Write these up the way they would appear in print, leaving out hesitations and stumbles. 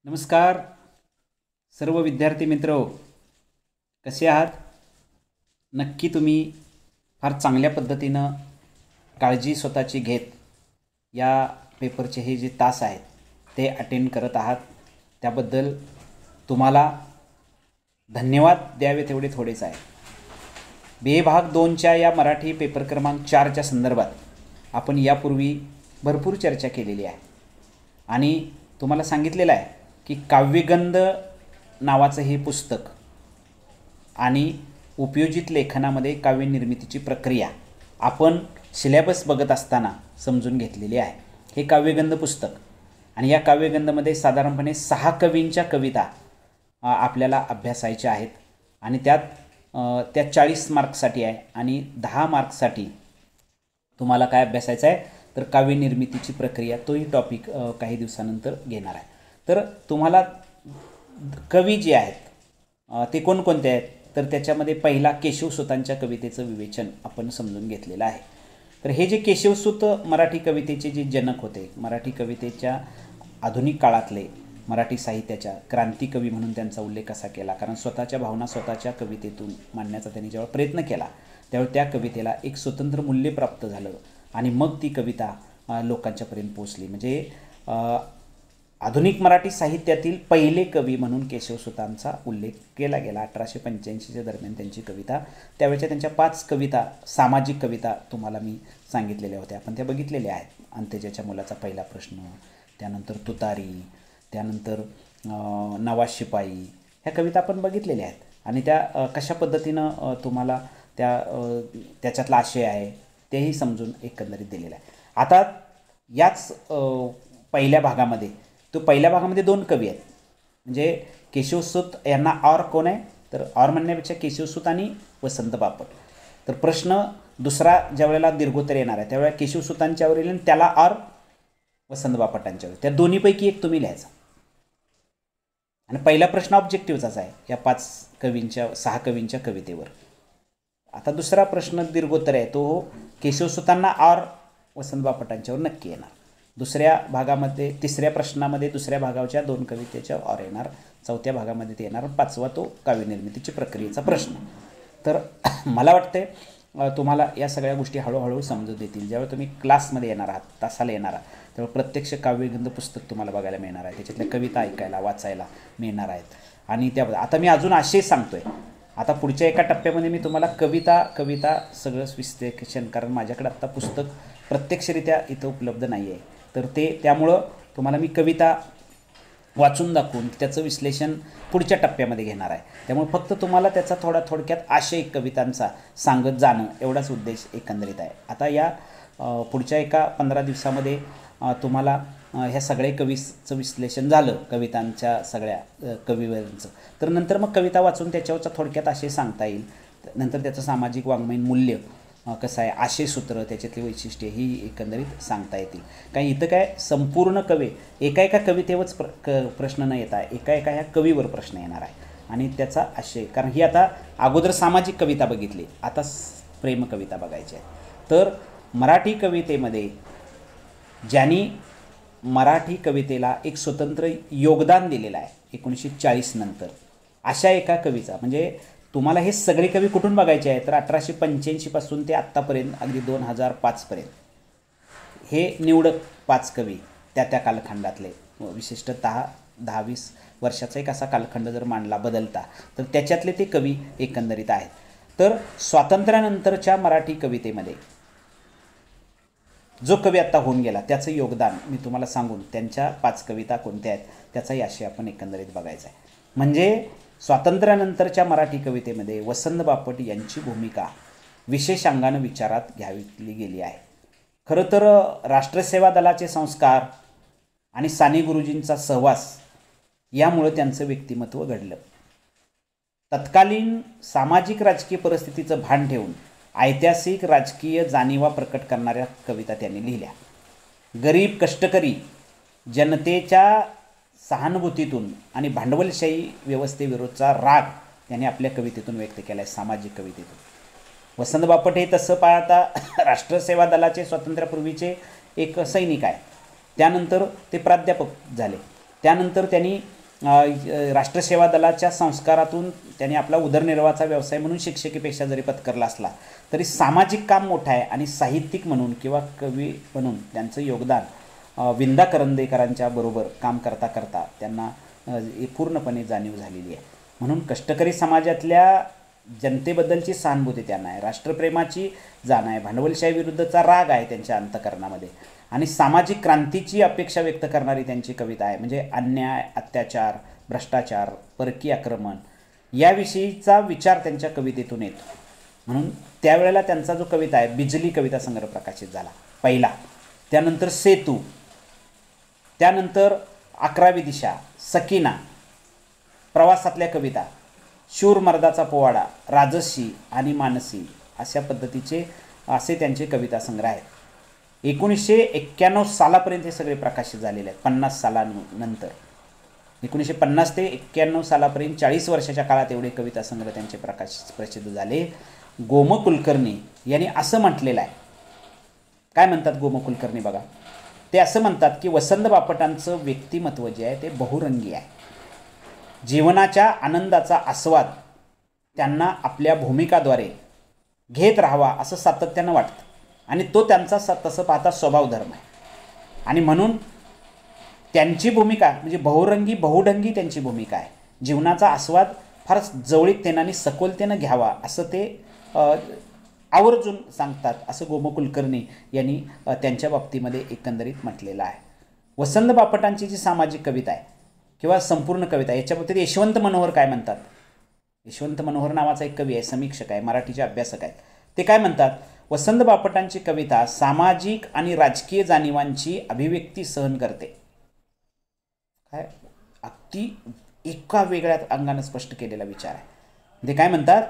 नमस्कार सर्व विद्यार्थी मित्र, कसे आहात? नक्की तुम्ही फार चांगल्या पद्धतीनं काळजी स्वतःची घेत या पेपरचे हे जे तास आहेत ते अटेंड करत आहात. त्याबद्दल तुम्हाला धन्यवाद द्यावे तेवढे थोडेच आहे. बी भाग 2च्या या मराठी पेपर क्रमांक 4च्या संदर्भात आपण यापूर्वी भरपूर चर्चा केलेली आहे आणि तुम्हाला सांगितलेलं आहे की काव्यगंध नावाचं हे पुस्तक आणि उपयोजित लेखनामध्ये काव्यनिर्मितीची प्रक्रिया आपण सिलेबस बघत असताना समजून घेतलेली आहे. हे काव्यगंध पुस्तक आणि या काव्यगंधमध्ये साधारणपणे 6 कवींच्या कविता आपल्याला अभ्यासायच्या आहेत आणि त्या 40 मार्क्ससाठी आहे आणि 10 मार्क्ससाठी तुम्हाला काय अभ्यासायचं आहे तर काव्यनिर्मितीची प्रक्रिया, तोही टॉपिक काही दिवसानंतर घेणार आहे. तर तुम्हाला कवी जे आहेत ते कोणकोणते आहेत तर त्याच्यामध्ये पहिला केशवसुतांच्या कवितेचं विवेचन आपण समजून घेतलेलं आहे. तर हे जे केशवसुत मराठी कवितेचे जे जनक होते, मराठी कवितेच्या आधुनिक काळातले मराठी साहित्याच्या क्रांतिकवी म्हणून त्यांचा उल्लेख कसा केला, कारण स्वतःच्या भावना स्वतःच्या कवितेतून मांडण्याचा त्यांनी जेव्हा प्रयत्न केला त्यावेळी त्या कवितेला एक स्वतंत्र मूल्य प्राप्त झालं आणि मग ती कविता लोकांच्यापर्यंत पोचली. म्हणजे आधुनिक मराठी साहित्यातील पहिले कवी म्हणून केशवसुतांचा उल्लेख केला गेला. 1885च्या दरम्यान त्यांची कविता, त्यावेळच्या त्यांच्या 5 कविता सामाजिक कविता तुम्हाला मी सांगितलेल्या होत्या, आपण त्या बघितलेल्या आहेत. अंत्यजाच्या मुलाचा पहिला प्रश्न, त्यानंतर तुतारी, त्यानंतर नवा शिपाई, ह्या कविता आपण बघितलेल्या आहेत आणि त्या कशा पद्धतीनं तुम्हाला त्याच्यातला आशय आहे तेही समजून एकंदरीत दिलेलं आहे. आता याच पहिल्या भागामध्ये 2 कवी आहेत. म्हणजे केशवसुत यांना और कोण आहे तर और म्हणण्यापेक्षा केशवसुत आणि वसंत बापट. तर प्रश्न दुसरा ज्या वेळेला दीर्घोत्तर येणार आहे त्यावेळेला केशवसुतांच्यावर येईल आणि त्याला और वसंत बापटांच्यावर, त्या दोन्हीपैकी एक तुम्ही लिहायचा आणि पहिला प्रश्न ऑब्जेक्टिव्हचाच आहे या 6 कवींच्या कवितेवर. आता दुसरा प्रश्न दीर्घोत्तर आहे तो केशवसुतांना और वसंत बापटांच्यावर नक्की येणार. तिसऱ्या प्रश्नामध्ये दुसऱ्या भागाच्या 2 कवितेच्या और येणार, चौथ्या भागामध्ये ते येणार, 5वा तो काव्यनिर्मितीची प्रक्रियेचा प्रश्न. तर मला वाटते तुम्हाला या सगळ्या गोष्टी हळूहळू समजून येतील. ज्यावेळी तुम्ही क्लासमध्ये येणार आहात, तासाला येणार आहात, त्यावेळी प्रत्यक्ष काव्यगंध पुस्तक तुम्हाला बघायला मिळणार आहे, त्याच्यातल्या कविता ऐकायला वाचायला मिळणार आहेत. आणि त्याबद्दल आता मी अजून आशय सांगतोय. आता पुढच्या एका टप्प्यामध्ये मी तुम्हाला कविता सगळं विश्लेषण, कारण माझ्याकडे आत्ता पुस्तक प्रत्यक्षरित्या इथं उपलब्ध नाही आहे, तर त्यामुळं तुम्हाला मी कविता वाचून दाखवून त्याचं विश्लेषण पुढच्या टप्प्यामध्ये घेणार आहे. त्यामुळे फक्त तुम्हाला त्याचा थोडक्यात आशय कवितांचा सांगत जाणं एवढाच उद्देश एकंदरीत आहे. आता या पुढच्या एका 15 दिवसामध्ये तुम्हाला ह्या सगळ्या कवीचं विश्लेषण झालं, कवितांच्या सगळ्या कवीवरांचं, तर नंतर मग कविता वाचून त्याच्यावरचा थोडक्यात आशय सांगता येईल. नंतर त्याचं सामाजिक वाङ्मयीन मूल्य कसं आहे, आशयसूत्र, त्याच्यातली वैशिष्ट्ये ही एकंदरीत सांगता येतील. काही इथं काय संपूर्ण एका कवितेवरच प्रश्न न येता एका ह्या कवीवर प्रश्न येणार आहे आणि त्याचा आशय, कारण ही आता अगोदर सामाजिक कविता बघितली, आता प्रेम कविता बघायची आहे. तर मराठी कवितेमध्ये ज्यांनी मराठी कवितेला एक स्वतंत्र योगदान दिलेलं आहे 1940 नंतर, अशा एका कवीचा, म्हणजे तुम्हाला हे सगळे कवी कुठून बघायचे आहे तर 1885 पासून ते आत्तापर्यंत अगदी 2005 पर्यंत हे निवडक 5 कवी त्या कालखंडातले, विशिष्टतः 10-20 वर्षाचा एक असा कालखंड जर मांडला बदलता तर त्याच्यातले ते कवी एकंदरीत आहेत. तर स्वातंत्र्यानंतरच्या मराठी कवितेमध्ये जो कवी आत्ता होऊन गेला त्याचं योगदान मी तुम्हाला सांगून त्यांच्या 5 कविता कोणत्या आहेत त्याचाही आशय आपण एकंदरीत बघायचा आहे. म्हणजे स्वातंत्र्यानंतरच्या मराठी कवितेमध्ये वसंत बापट यांची भूमिका विशेष अंगानं विचारात घ्यावी गेली आहे. खरं तर राष्ट्रसेवा दलाचे संस्कार आणि साने गुरुजींचा सहवास यामुळे त्यांचं व्यक्तिमत्व घडलं. तत्कालीन सामाजिक राजकीय परिस्थितीचं भान ठेवून ऐतिहासिक राजकीय जाणीवा प्रकट करणाऱ्या कविता त्यांनी लिहिल्या. गरीब कष्टकरी जनतेच्या सहानुभूतीतून आणि भांडवलशाही व्यवस्थेविरोधाचा राग त्यांनी आपल्या कवितेतून व्यक्त केला आहे, सामाजिक कवितेतून. वसंत बापट हे तसं पाहता राष्ट्रसेवा दलाचे स्वातंत्र्यापूर्वीचे एक सैनिक आहे, त्यानंतर ते प्राध्यापक झाले त्यानंतर त्यांनी राष्ट्रसेवा दलाच्या संस्कारातून त्यांनी आपला उदरनिर्वाहाचा व्यवसाय म्हणून शिक्षकीपेक्षा जरी पत्करला असला तरी सामाजिक काम मोठं आहे आणि साहित्यिक म्हणून किंवा कवी म्हणून त्यांचं योगदान विंदा करंदेकरांच्या बरोबर काम करता करता त्यांना पूर्णपणे जाणीव झालेली आहे. म्हणून कष्टकरी समाजातल्या जनतेबद्दलची सहानुभूती त्यांना आहे, राष्ट्रप्रेमाची जाण आहे, भांडवलशाही विरुद्धचा राग आहे त्यांच्या अंतःकरणामध्ये आणि सामाजिक क्रांतीची अपेक्षा व्यक्त करणारी त्यांची कविता आहे. म्हणजे अन्याय, अत्याचार, भ्रष्टाचार, परकीय आक्रमण याविषयीचा विचार त्यांच्या कवितेतून येतो. म्हणून त्यावेळेला त्यांचा जो कविता आहे बिजली कविता संग्रह प्रकाशित झाला पहिला, त्यानंतर सेतू, त्यानंतर 11वी दिशा, सकीना, प्रवासातल्या कविता, शूर मर्दाचा पोवाडा, राजसी आणि मानसी अशा पद्धतीचे असे त्यांचे कविता संग्रह आहेत. 1991 सालापर्यंत हे सगळे प्रकाशित झालेले आहेत. 50 सालानंतर 1950 ते 91 सालापर्यंत 40 वर्षाच्या काळात एवढे कविता संग्रह त्यांचे प्रसिद्ध झाले. गोम कुलकर्णी यांनी असं म्हटलेलं आहे. काय म्हणतात गोम कुलकर्णी बघा, ते असं म्हणतात की वसंत बापटांचं व्यक्तिमत्व जे आहे ते बहुरंगी आहे. जीवनाच्या आनंदाचा आस्वाद त्यांना आपल्या भूमिकाद्वारे घेत राहावा असं सातत्यानं वाटतं आणि तो त्यांचा तसं पाहता स्वभाव धर्म आहे. आणि म्हणून त्यांची भूमिका म्हणजे बहुरंगी बहुढंगी त्यांची भूमिका आहे. जीवनाचा आस्वाद फार जवळीकतेनं आणि सखोलतेनं घ्यावा असं ते आवर्जून सांगतात, असं गोम कुलकर्णी यांनी त्यांच्या बाबतीमध्ये एकंदरीत म्हटलेलं आहे. वसंत बापटांची जी सामाजिक कविता आहे किंवा संपूर्ण कविता याच्या बाबतीत यशवंत मनोहर काय म्हणतात. यशवंत मनोहर नावाचा एक कवी आहे, समीक्षक आहे, मराठीचे अभ्यासक आहेत. ते काय म्हणतात, वसंत बापटांची कविता सामाजिक आणि राजकीय जाणीवांची अभिव्यक्ती सहन करते. काय अगदी एका वेगळ्या अंगानं स्पष्ट केलेला विचार आहे. ते काय म्हणतात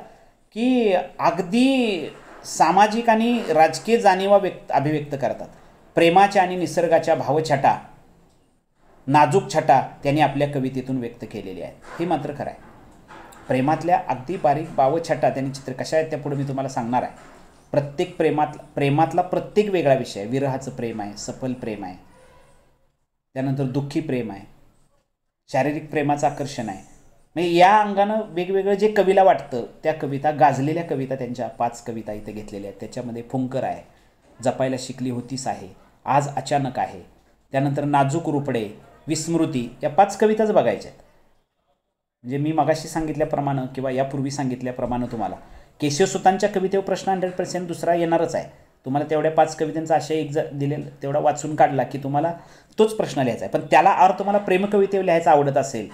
की अगदी सामाजिक आणि राजकीय जाणीवा अभिव्यक्त करतात. प्रेमाच्या आणि निसर्गाच्या भावछटा, नाजूक छटा त्यांनी आपल्या कवितेतून व्यक्त केलेली आहे. हे मात्र खरं आहे. प्रेमातल्या अगदी बारीक भावछटा त्यांनी चित्र कशा आहेत त्या पुढे मी तुम्हाला सांगणार आहे. प्रत्येक प्रेमातला प्रत्येक वेगळा विषय आहे. विरहाचं प्रेम आहे, सफल प्रेम आहे, त्यानंतर दुःखी प्रेम आहे, शारीरिक प्रेमाचं आकर्षण आहे. म्हणजे या अंगानं वेगवेगळं जे कवीला वाटतं त्या कविता, गाजलेल्या कविता त्यांच्या 5 कविता इथे घेतलेल्या आहेत. त्याच्यामध्ये फुंकर आहे, जपायला शिकली होतीस आहे, आज अचानक आहे, त्यानंतर नाजूक रुपडे, विस्मृती, या 5 कविताच बघायच्या आहेत. म्हणजे मी मगाशी सांगितल्याप्रमाणे किंवा यापूर्वी सांगितल्याप्रमाणे तुम्हाला केशवसुतांच्या कवितेवर प्रश्न 100% दुसरा येणारच आहे. तुम्हाला तेवढ्या 5 कवितांचा आशय एक दिलेला तेवढा वाचून काढला की तुम्हाला तोच प्रश्न लिहायचा आहे. पण त्याला अर्थ तुम्हाला प्रेमकवितेवर लिहायचा आवडत असेल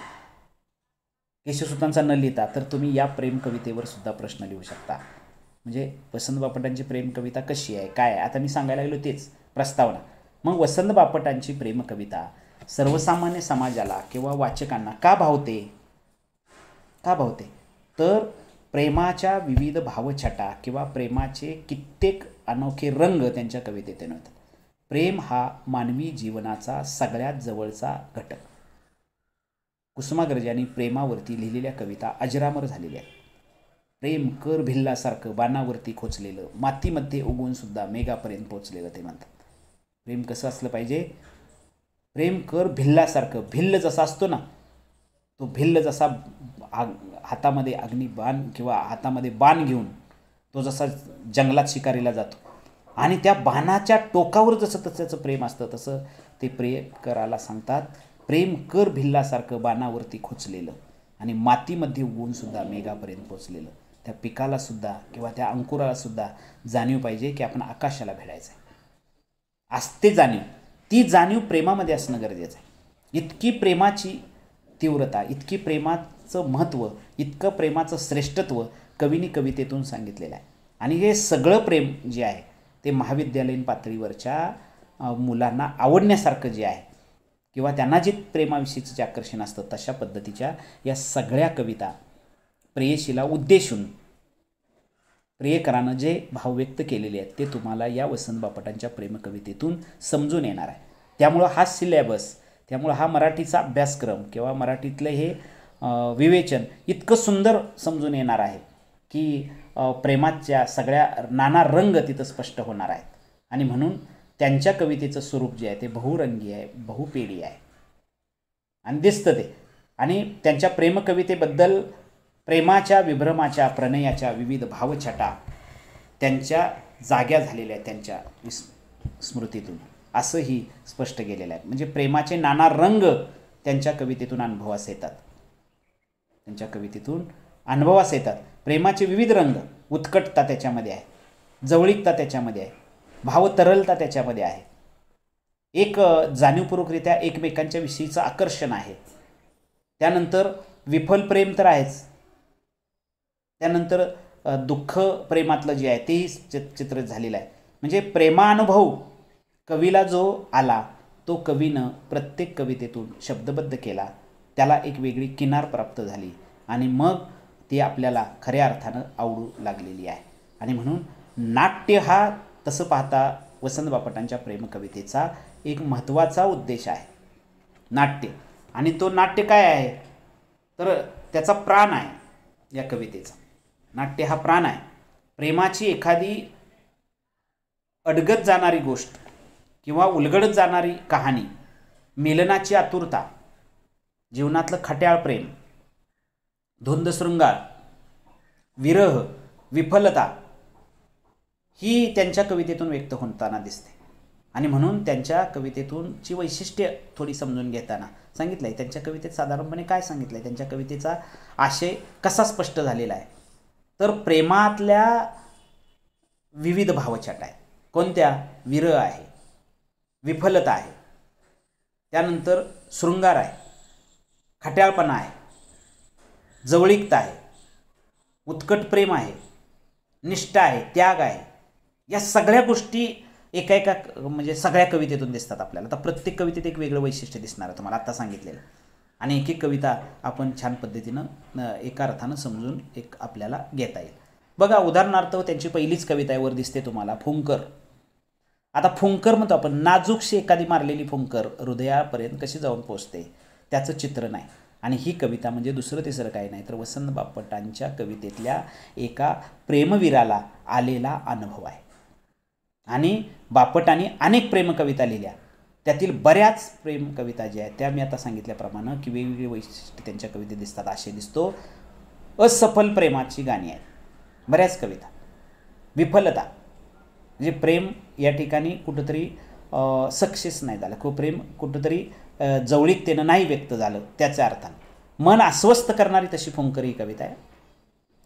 केशवसुतांचा न लिहिता, तर तुम्ही या प्रेम कवितेवर सुद्धा प्रश्न लिहू शकता. म्हणजे वसंत बापटांची प्रेम कविता कशी आहे, काय आहे, आता मी सांगायला लागलो तेच प्रस्तावना. मग वसंत बापटांची प्रेम कविता सर्वसामान्य समाजाला किंवा वाचकांना का भावते, तर प्रेमाच्या विविध भावछटा किंवा प्रेमाचे कित्येक अनोखे रंग त्यांच्या कवितेत येतात. प्रेम हा मानवी जीवनाचा सगळ्यात जवळचा घटक. कुसुमाग्रजांनी प्रेमावरती लिहिलेल्या कविता अजरामर झालेल्या आहेत. प्रेम कर भिल्लासारखं बाणावरती खोचलेलं, मातीमध्ये उगवून सुद्धा मेघापर्यंत पोचलेलं ते म्हणतात. प्रेम कसं असलं पाहिजे, प्रेम कर भिल्लासारखं. भिल्ल जसा असतो ना, तो भिल्ल जसा हातामध्ये अग्निबाण किंवा हातामध्ये बाण घेऊन तो जसा जंगलात शिकारीला जातो आणि त्या बाणाच्या टोकावर जसं त्याचं प्रेम असतं तसं ते प्रेयकराला सांगतात, प्रेम कर भिल्लासारखं बाणावरती खोचलेलं आणि मातीमध्ये उगवून सुद्धा मेघापर्यंत पोचलेलं. त्या पिकाला सुद्धा किंवा त्या अंकुराला सुद्धा जाणीव पाहिजे की आपण आकाशाला भिडायचं आहे. असते जाणीव, ती जाणीव प्रेमामध्ये असणं गरजेचं आहे. इतकी प्रेमाची तीव्रता, इतकी प्रेमाचं महत्त्व, इतकं प्रेमाचं श्रेष्ठत्व कवीनी कवितेतून सांगितलेलं आहे. आणि हे सगळं प्रेम जे आहे ते महाविद्यालयीन पातळीवरच्या मुलांना आवडण्यासारखं जे आहे किंवा त्यांना जे प्रेमाविषयीचं जे आकर्षण असतं तशा पद्धतीच्या या सगळ्या कविता प्रेयशीला उद्देशून प्रियकरानं जे भाव व्यक्त केलेले आहेत ते तुम्हाला या वसंत बापटांच्या प्रेमकवितेतून समजून येणार आहे. त्यामुळं हा सिलेबस, त्यामुळं हा मराठीचा अभ्यासक्रम किंवा मराठीतलं हे विवेचन इतकं सुंदर समजून येणार आहे की प्रेमाच्या सगळ्या नाना रंग तिथं स्पष्ट होणार आहेत. आणि म्हणून त्यांच्या कवितेचं स्वरूप जे आहे ते बहुरंगी आहे, बहुपेडी आहे. आणि दिसतं ते. आणि त्यांच्या प्रेमकवितेबद्दल प्रेमाच्या, विभ्रमाच्या, प्रणयाच्या विविध भावछटा त्यांच्या जाग्या झालेल्या आहेत त्यांच्या स्मृतीतून, असंही स्पष्ट केलेलं आहे. म्हणजे प्रेमाचे नाना रंग त्यांच्या कवितेतून अनुभवास येतात. त्यांच्या कवितेतून अनुभवास येतात प्रेमाचे विविध रंग. उत्कटता त्याच्यामध्ये आहे, जवळीकता त्याच्यामध्ये आहे, भावतरलता त्याच्यामध्ये आहे, एक जाणीवपूर्वकरित्या एकमेकांच्या विषयीचं आकर्षण आहे. त्यानंतर विफल प्रेम तर आहेच, त्यानंतर दुःख प्रेमातलं जे आहे तेही चित्रित झालेलं आहे. म्हणजे प्रेमानुभव कवीला जो आला तो कवीनं प्रत्येक कवितेतून शब्दबद्ध केला, त्याला एक वेगळी किनार प्राप्त झाली आणि मग ती आपल्याला खऱ्या अर्थानं आवडू लागलेली आहे. आणि म्हणून नाट्य हा तसं पाहता वसंत बापटांच्या प्रेमकवितेचा एक महत्त्वाचा उद्देश आहे, नाट्य. आणि तो नाट्य काय आहे तर त्याचा प्राण आहे या कवितेचा. नाट्य हा प्राण आहे. प्रेमाची एखादी अडगत जाणारी गोष्ट किंवा उलगडत जाणारी कहाणी, मिलनाची आतुरता, जीवनातलं खट्याळ प्रेम, धुंद शृंगार, विरह, विफलता ही त्यांच्या कवितेतून व्यक्त होताना दिसते. आणि म्हणून त्यांच्या कवितेतूनची वैशिष्ट्य थोडी समजून घेताना सांगितलं आहे. त्यांच्या कवितेत साधारणपणे काय सांगितलं आहे, त्यांच्या कवितेचा आशय कसा स्पष्ट झालेला आहे तर प्रेमातल्या विविध भावछटा आहे. कोणत्या? विरह आहे, विफलता आहे, त्यानंतर शृंगार आहे, खट्याळपणा आहे, जवळीकता आहे, उत्कट प्रेम आहे, निष्ठा आहे, त्याग आहे. या सगळ्या गोष्टी एका म्हणजे सगळ्या कवितेतून दिसतात आपल्याला. आता प्रत्येक कवितेत एक वेगळं वैशिष्ट्य दिसणार आहे तुम्हाला आत्ता सांगितलेलं. आणि एक एक कविता आपण छान पद्धतीनं एका अर्थानं समजून एक आपल्याला घेता येईल. बघा उदाहरणार्थ त्यांची पहिलीच कविता आहे, वर दिसते तुम्हाला, फुंकर. आता फुंकर म्हणतो आपण, नाजूकशी एखादी मारलेली फुंकर हृदयापर्यंत कशी जाऊन पोचते त्याचं चित्रण आहे. आणि ही कविता म्हणजे दुसरं तिसरं काही नाही तर वसंत बापटांच्या कवितेतल्या एका प्रेमवीराला आलेला अनुभव आहे. आणि बापटांनी अनेक प्रेमकविता लिहिल्या, त्यातील बऱ्याच प्रेमकविता ज्या आहेत त्या मी आता सांगितल्याप्रमाणे की वेगवेगळे वैशिष्ट्य त्यांच्या कवितेत दिसतात. आशय दिसतो असफल प्रेमाची गाणी आहेत बऱ्याच कविता. विफलता म्हणजे प्रेम या ठिकाणी कुठंतरी सक्सेस नाही झालं, प्रेम कुठंतरी जवळीकतेनं नाही व्यक्त झालं त्याच्या अर्थानं मन अस्वस्थ करणारी तशी फुंकर ही कविता आहे.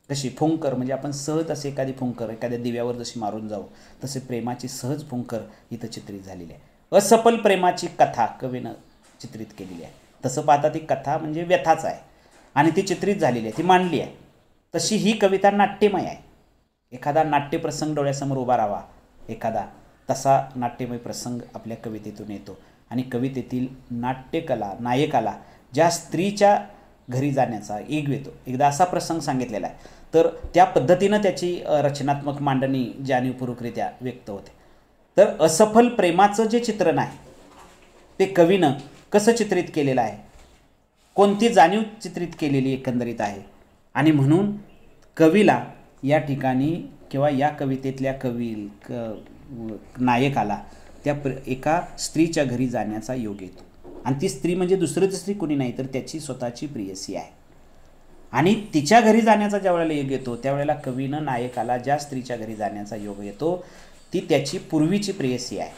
कशी फुंकर म्हणजे आपण सहज असे एखादी फुंकर एखाद्या दिव्यावर जशी मारून जाऊ तसे प्रेमाची सहज फुंकर इथं चित्रित झालेली आहे. असफल प्रेमाची कथा कवीनं चित्रित केलेली आहे. तसं पाहता ती कथा म्हणजे व्यथाच आहे आणि ती चित्रित झालेली आहे, ती मांडली आहे. तशी ही कविता नाट्यमय आहे. एखादा नाट्यप्रसंग डोळ्यासमोर उभा राहावा एखादा, तसा नाट्यमय प्रसंग आपल्या कवितेतून येतो. आणि कवितेतील नाट्यकला नायकाला ज्या स्त्रीच्या घरी जाण्याचा एक येतो, एकदा असा प्रसंग सांगितलेला आहे तर त्या पद्धतीनं त्याची रचनात्मक मांडणी जाणीवपूर्वकरित्या व्यक्त होते. तर असफल प्रेमाचं जे चित्रण आहे ते कवीनं कसं चित्रित केलेलं आहे, कोणती जाणीव चित्रित केलेली एकंदरीत आहे. आणि म्हणून कवीला या ठिकाणी किंवा या कवितेतल्या नायकाला त्या एका स्त्रीच्या घरी जाण्याचा योग येतो. आणि ती स्त्री म्हणजे दुसरी स्त्री कोणी नाही तर त्याची स्वतःची प्रेयसी आहे. आणि तिच्या घरी जाण्याचा ज्या वेळेला योग येतो त्यावेळेला कवीनं नायकाला ज्या स्त्रीच्या घरी जाण्याचा योग येतो ती त्याची पूर्वीची प्रेयसी आहे.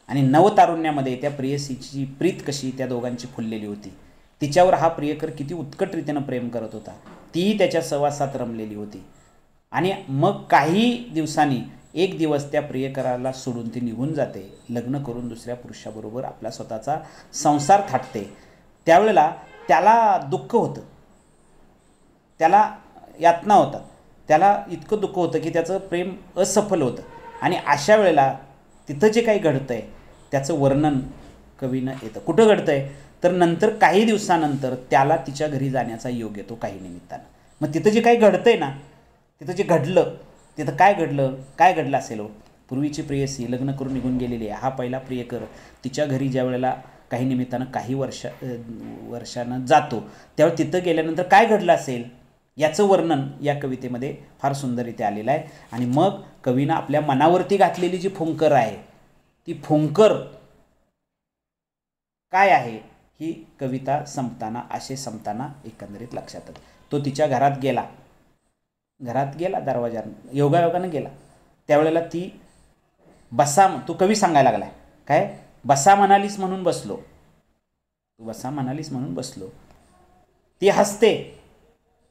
आणि नवतारुण्यामध्ये त्या प्रेयसीची प्रीत कशी त्या दोघांची फुललेली होती, तिच्यावर हा प्रियकर किती उत्कटरीतीनं प्रेम करत होता, तीही त्याच्या सहवासात रमलेली होती. आणि मग काही दिवसांनी एक दिवस त्या प्रियकराला सोडून ती निघून जाते, लग्न करून दुसऱ्या पुरुषाबरोबर आपला स्वतःचा संसार थाटते. त्यावेळेला त्याला दुःख होतं, त्याला यातना होतात, त्याला इतकं दुःख होतं की त्याचं प्रेम असफल होतं. आणि अशा वेळेला तिथं जे काही घडतं आहे त्याचं वर्णन कवीनं येतं. कुठं घडतं आहे तर नंतर काही दिवसानंतर त्याला तिच्या घरी जाण्याचा योग येतो काही निमित्तानं. मग तिथं जे काही घडतं आहे ना, तिथं जे घडलं तिथं काय घडलं असेल, पूर्वीची प्रेयसी लग्न करून निघून गेलेली आहे, हा पहिला प्रियकर तिच्या घरी ज्या वेळेला काही निमित्तानं काही वर्षानं जातो त्यावेळी तिथं गेल्यानंतर काय घडलं असेल याचं वर्णन या कवितेमध्ये फार सुंदररीत्या आलेलं आहे. आणि मग कवीनं आपल्या मनावरती घातलेली जी फुंकर आहे ती फुंकर काय आहे ही कविता संपताना आशय संपताना एकंदरीत लक्षात आलं. तो तिच्या घरात गेला दरवाजानं, योगायोगानं गेला. त्यावेळेला ती बसा, तू कवी सांगायला लागलाय काय, बसा म्हणालीस म्हणून बसलो, तू बसा म्हणालीस म्हणून बसलो. ती हसते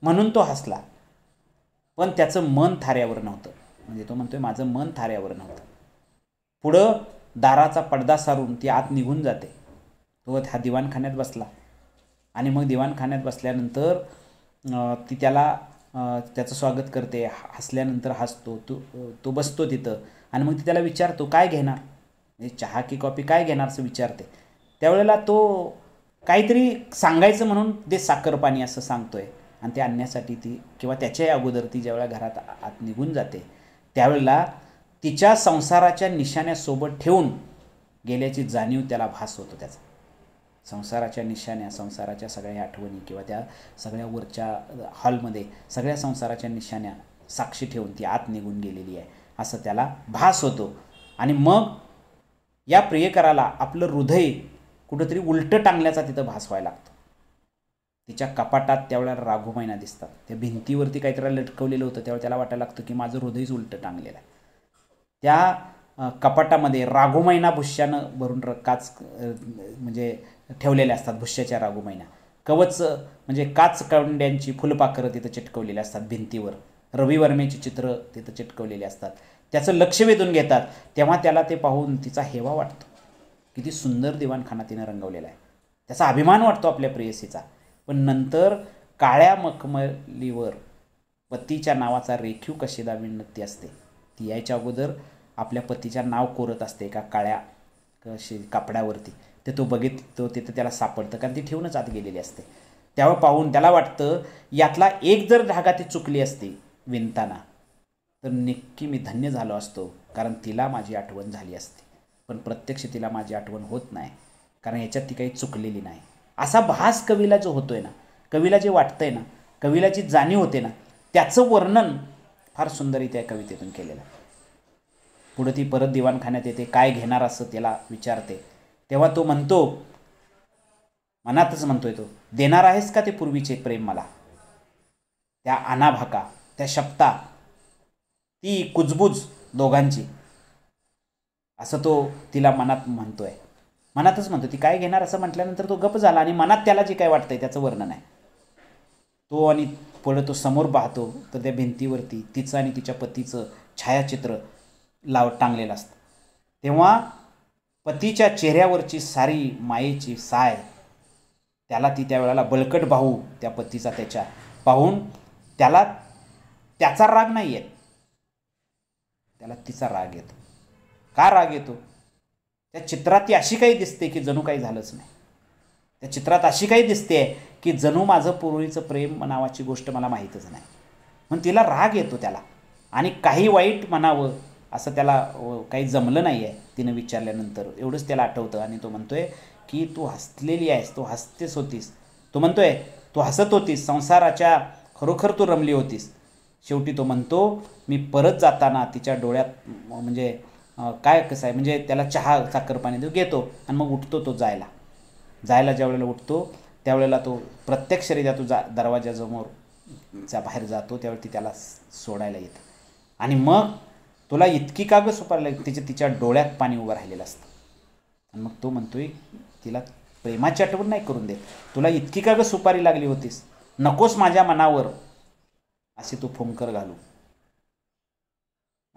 म्हणून तो हसला, पण त्याचं मन थाऱ्यावर नव्हतं. म्हणजे तो म्हणतोय माझं मन थाऱ्यावर नव्हतं. पुढं दाराचा पडदा सारून ती आत निघून जाते. तो हा दिवाणखान्यात बसला आणि मग दिवाणखान्यात बसल्यानंतर ती त्याला त्याचं स्वागत करते, हसल्यानंतर हसतो. तो बसतो तिथं आणि मग ती त्याला विचारतो काय घेणार, म्हणजे चहा की कॉफी काय घेणार असं विचारते. त्यावेळेला तो काहीतरी सांगायचं म्हणून ते साखर पाणी असं सांगतोय आणि ते आणण्यासाठी ती किंवा त्याच्याही अगोदर ती ज्यावेळेला घरात आत निघून जाते त्यावेळेला तिच्या संसाराच्या निशाण्यासोबत ठेवून गेल्याची जाणीव त्याला भास होतो. त्याचा संसाराच्या निशाण्या, संसाराच्या सगळ्या आठवणी किंवा त्या सगळ्या वरच्या हॉलमध्ये सगळ्या संसाराच्या निशाण्या साक्षी ठेवून ती आत निघून गेलेली आहे असं त्याला भास होतो. आणि मग या प्रियकराला आपलं हृदय कुठंतरी उलटं टांगल्याचा तिथं भास व्हायला लागतो. तिच्या कपाटात त्यावेळेला राघुमैना दिसतात. त्या भिंतीवरती काहीतरी लटकवलेलं होतं, त्यावेळेला त्याला वाटायला लागतं की माझं हृदयच उलटं टांगलेलं आहे. त्या कपाटामध्ये राघुमैना भुश्यानं भरून काच म्हणजे ठेवलेल्या असतात, भुश्याच्या राघुमैना. कवच म्हणजे काच कवंड्यांची फुलपाखरं तिथं चिटकवलेली असतात भिंतीवर. रवी वर्मेची चित्र तिथं चिटकवलेली असतात. त्याचं लक्ष वेधून घेतात. तेव्हा त्याला ते पाहून तिचा हेवा वाटतो. किती सुंदर दिवाणखाना तिनं रंगवलेला आहे. त्याचा अभिमान वाटतो आपल्या प्रेयसीचा. पण नंतर काळ्या मखमलीवर पतीच्या नावाचा रेखीव कशिदा विणती असते. ती यायच्या अगोदर आपल्या पतीच्या नाव कोरत असते एका काळ्या कापडावरती. ते तो बघिततो, तिथं त्याला सापडतं कारण ती ठेवूनच आत गेलेली असते. त्यावर पाहून त्याला वाटतं यातला एक जर धागा ती चुकली असती विणताना तर नक्की मी धन्य झालो असतो, कारण तिला माझी आठवण झाली असती. पण प्रत्यक्ष तिला माझी आठवण होत नाही, कारण याच्यात ती काही चुकलेली नाही. असा भास कवीला जो होतोय ना, कवीला जे वाटतंय ना, कवीला जी जाणीव होते ना, त्याचं वर्णन फार सुंदररीत्या कवितेतून केलेलं आहे. पुढं ती परत दिवाणखान्यात येते, काय घेणार असं त्याला विचारते. तेव्हा तो म्हणतो, मनातच म्हणतोय तो, देणार आहेस का ते पूर्वीचे प्रेम मला, त्या अनाभाका, त्या शब्दा, ती कुजबुज दोघांची, असं तो तिला मनात म्हणतोय. मनातच म्हणतो. ती काय घेणार असं म्हटल्यानंतर तो गप झाला आणि मनात त्याला जे काय वाटतंय त्याचं वर्णन आहे तो. आणि पुढं तो समोर पाहतो तर त्या भिंतीवरती तिचं आणि तिच्या पतीचं छायाचित्र टांगलेलं असतं. तेव्हा पतीच्या चेहऱ्यावरची सारी मायेची साय त्याला ती त्यावेळेला बळकट भाऊ त्या पतीचा त्याच्या पाहून त्याला त्याचा राग नाही येत, त्याला तिचा राग येतो. का राग येतो? त्या चित्रात ती अशी काही दिसते की जणू काही झालंच नाही. त्या चित्रात अशी काही दिसते की जणू माझं पूर्वीचं प्रेम नावाची गोष्ट मला माहीतच नाही. म्हणून तिला राग येतो त्याला. आणि काही वाईट म्हणावं असं त्याला काही जमलं नाही आहे तिनं विचारल्यानंतर. एवढंच त्याला आठवतं आणि तो म्हणतोय की तू हसलेली आहेस, तू हसतेच होतीस. तो म्हणतोय तू हसत होतीस, संसाराच्या खरोखर तू रमली होतीस. शेवटी तो म्हणतो मी परत जाताना तिच्या डोळ्यात म्हणजे काय कसं आहे म्हणजे त्याला चहा साखर पाणी देऊ घेतो आणि मग उठतो तो जायला ज्या वेळेला उठतो त्यावेळेला तो प्रत्यक्षरित्या तो दरवाजासमोरच्या बाहेर जातो. त्यावेळी ती त्याला सोडायला येतं आणि मग तुला इतकी का गं सुपारी तिच्या डोळ्यात पाणी उभं राहिलेलं असतं. आणि मग तो म्हणतोय तिला प्रेमाची आठवण नाही करून देत, तुला इतकी का गं सुपारी लागली होतीस, नकोस माझ्या मनावर अशी तू फुंकर घालू,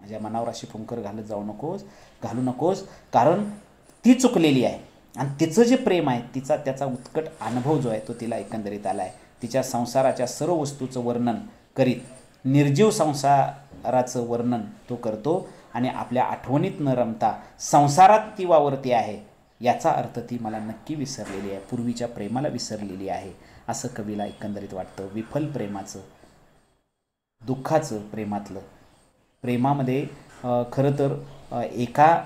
माझ्या मनावर अशी फुंकर घालू नकोस, कारण ती चुकलेली आहे आणि तिचं जे प्रेम आहे त्याचा उत्कट अनुभव जो आहे तो तिला एकंदरीत आला आहे. तिच्या संसाराच्या सर्व वस्तूचं वर्णन करीत निर्जीव संसाराचं वर्णन तो करतो आणि आपल्या आठवणीत न रमता संसारात ती वावरती आहे याचा अर्थ ती मला नक्की विसरलेली आहे, पूर्वीच्या प्रेमाला विसरलेली आहे असं कवीला एकंदरीत वाटतं. विफल प्रेमाचं, दुःखाचं प्रेमातलं, प्रेमामध्ये खरं तर एका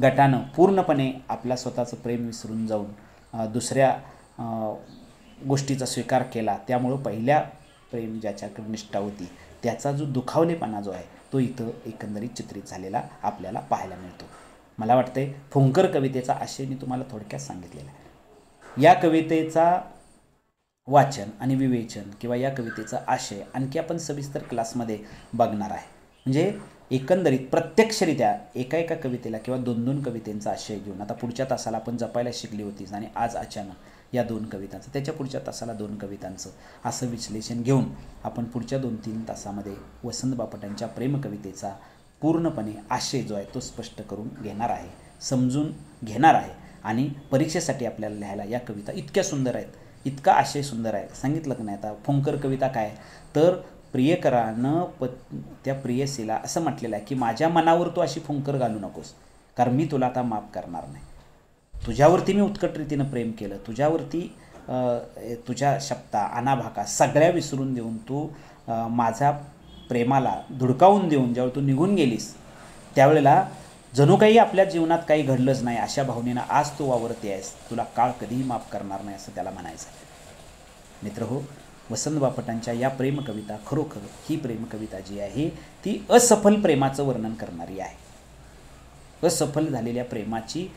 गटानं पूर्णपणे आपल्या स्वतःचं प्रेम विसरून जाऊन दुसऱ्या गोष्टीचा स्वीकार केला, त्यामुळं पहिल्या प्रेम ज्याच्याकडे निष्ठा होती त्याचा जो दुखावलेपणा जो आहे तो इथं एकंदरीत चित्रित झालेला आपल्याला पाहायला मिळतो. मला वाटतंय फुंकर कवितेचा आशय मी तुम्हाला थोडक्यात सांगितलेला आहे. या कवितेचा वाचन आणि विवेचन किंवा या कवितेचा आशय आणखी आपण सविस्तर क्लासमध्ये बघणार आहे. म्हणजे एकंदरीत प्रत्यक्षरित्या एका कवितेला किंवा 2-2 कवितेंचा आशय घेऊन आता पुढच्या तासाला आपण जपायला शिकली होतीच आणि आज अचानक या 2 कवितांचं, त्याच्या पुढच्या तासाला 2 कवितांचं असं विश्लेषण घेऊन आपण पुढच्या 2-3 तासामध्ये वसंत बापटांच्या प्रेम कवितेचा पूर्णपणे आशय जो आहे तो स्पष्ट करून घेणार आहे, समजून घेणार आहे. आणि परीक्षेसाठी आपल्याला लिहायला या कविता इतक्या सुंदर आहेत, इतका आशय सुंदर आहे. सांगितलं की नाही आता फुंकर कविता काय, तर प्रियकरानं त्या प्रियसीला असं म्हटलेलं आहे की माझ्या मनावर तू अशी फुंकर घालू नकोस, कारण मी तुला आता माफ करणार नाही. तुझ्यावरती मी उत्कट रीतीनं प्रेम केलं, तुझ्यावरती तुझ्या शब्दा अनाभाका सगळ्या विसरून देऊन तू माझ्या प्रेमाला धुडकावून देऊन ज्यावेळी तू निघून गेलीस त्यावेळेला जणू काही आपल्या जीवनात काही घडलंच नाही अशा भावनेनं आज तू वावरते आहेस, तुला काळ कधीही माफ करणार नाही असं त्याला म्हणायचं आहे. मित्रहो, वसंत बापटांच्या या प्रेमकविता खरोखर ही प्रेमकविता जी आहे ती असफल प्रेमाचं वर्णन करणारी आहे. असफल झालेल्या प्रेमाची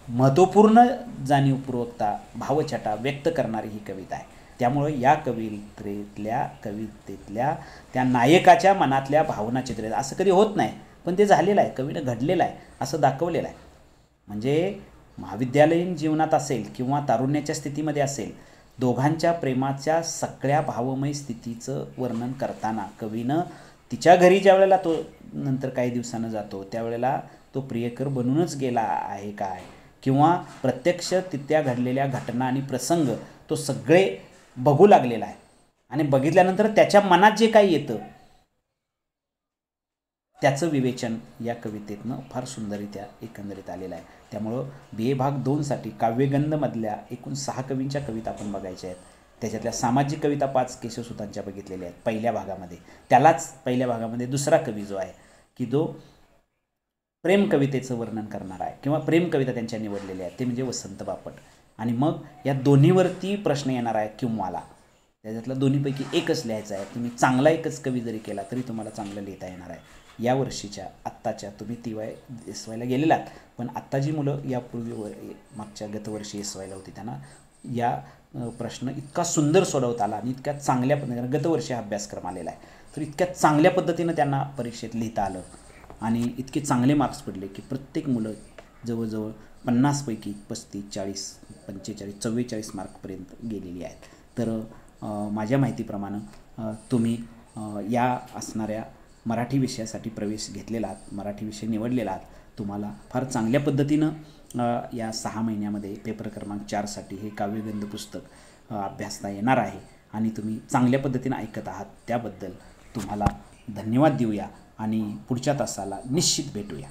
महत्त्वपूर्ण जाणीवपूर्वकता भावछटा व्यक्त करणारी ही कविता आहे. त्यामुळे या कवितेतल्या त्या नायकाच्या मनातल्या भावना चित्रित असं कधी होत नाही, पण ते झालेलं आहे, कवीनं घडलेलं आहे, असं दाखवलेलं आहे. म्हणजे महाविद्यालयीन जीवनात असेल किंवा तारुण्याच्या स्थितीमध्ये असेल, दोघांच्या प्रेमाच्या सगळ्या भावमय स्थितीचं वर्णन करताना कवीनं तिच्या घरी ज्या वेळेला तो नंतर काही दिवसानं जातो त्यावेळेला तो प्रियकर बनूनच गेला आहे काय, किंवा प्रत्यक्ष तिथल्या घडलेल्या घटना आणि प्रसंग तो सगळे बघू लागलेला आहे आणि बघितल्यानंतर त्याच्या मनात जे काही येतं त्याचं विवेचन या कवितेतनं फार सुंदररित्या एकंदरीत आलेलं आहे. त्यामुळं BA भाग 2साठी काव्यगंधमधल्या एकूण 6 कवींच्या कविता आपण बघायच्या आहेत. त्याच्यातल्या सामाजिक कविता 5 केशवसुतांच्या बघितलेल्या आहेत पहिल्या भागामध्ये. त्यालाच पहिल्या भागामध्ये दुसरा कवी जो आहे की जो प्रेम कवितेचं वर्णन करणार आहे किंवा प्रेम कविता त्यांच्या निवडलेल्या आहेत ते म्हणजे वसंत बापट. आणि मग या दोन्हीवरती प्रश्न येणार आहे किंवाला, त्याच्यातला दोन्हीपैकी एकच लिहायचा आहे. तुम्ही चांगला एकच कवी जरी केला तरी तुम्हाला चांगलं लिहिता येणार आहे. या वर्षीच्या आत्ताच्या तुम्ही SYला गेलेलात, पण आत्ता जी मुलं यापूर्वी मागच्या गतवर्षी SYला होती त्यांना या प्रश्न इतका सुंदर सोडवता आला आणि इतक्या चांगल्या पद्धतीनं गतवर्षी हा अभ्यासक्रम आलेला आहे, तर इतक्या चांगल्या पद्धतीनं त्यांना परीक्षेत लिहिता आलं आणि इतके चांगले मार्क्स पडले की प्रत्येक मुलं जवळजवळ 50 पैकी 35, 40, 45, 44 मार्कपर्यंत गेलेली आहेत. तर माझ्या माहितीप्रमाणे तुम्ही या असणाऱ्या मराठी विषयासाठी प्रवेश घेतलेला आहात, मराठी विषय निवडलेला आहात. तुम्हाला फार चांगल्या पद्धतीनं या 6 महिन्यामध्ये पेपर क्रमांक 4साठी हे काव्यगंध पुस्तक अभ्यासता येणार आहे आणि तुम्ही चांगल्या पद्धतीनं ऐकत आहात त्याबद्दल तुम्हाला धन्यवाद देऊया आणि पुढच्या तासाला निश्चित भेटूया.